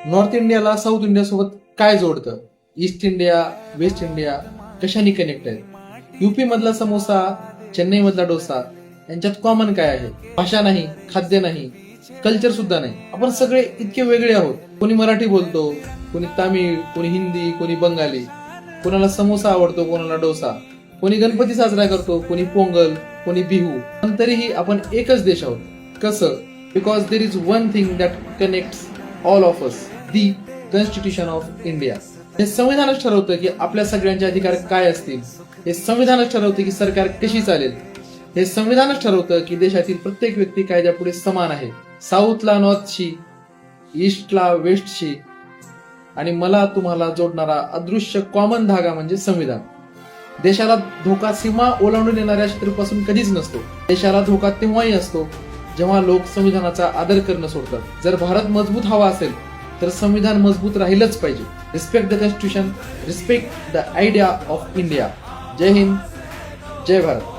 North इंडियाला south India सोबत काय जोडतं? ईस्ट इंडिया, वेस्ट इंडिया कशाने कनेक्ट आहेत? युपी मधला समोसा, चेन्नई मधला डोसा यांच्यात कॉमन काय आहे? भाषा नाही, खाद्य नाही, कल्चर सुद्धा नाही. आपण सगळे इतके वेगळे आहोत. कोणी मराठी बोलतो, कोणी तामिळ, कोणी हिंदी, कोणी बंगाली. कोणाला समोसा आवडतो, कोणाला डोसा. कोणी गणपती साजरा करतो, कोणी पोंगल, कोणी बिहू. पण तरीही आपण एकच देश आहोत. कसं? Because there is one thing that connects all of us, the constitution of India. हे संविधानच ठरवतं की आपल्या सगळ्यांचे अधिकार काय असतील. हे संविधानच ठरवतं की सरकार कशी चालेल. हे संविधानच ठरवतं की देशातील प्रत्येक व्यक्ती कायद्यापुढे समान आहे. साऊथला नॉर्थशी, ईस्टला वेस्टशी आणि मला तुम्हाला जोडणारा अदृश्य कॉमन धागा म्हणजे संविधान. देशाला धोका सीमा ओलांडून येणाऱ्या शत्रूपासून कधीच नसतो. देशाला धोका तेव्हाही असतो जेव्हा लोक संविधानाचा आदर करणं सोडतात. जर भारत मजबूत हवा असेल तर संविधान मजबूत राहिलंच पाहिजे. Respect the constitution, respect the idea of India. जय हिंद, जय भारत.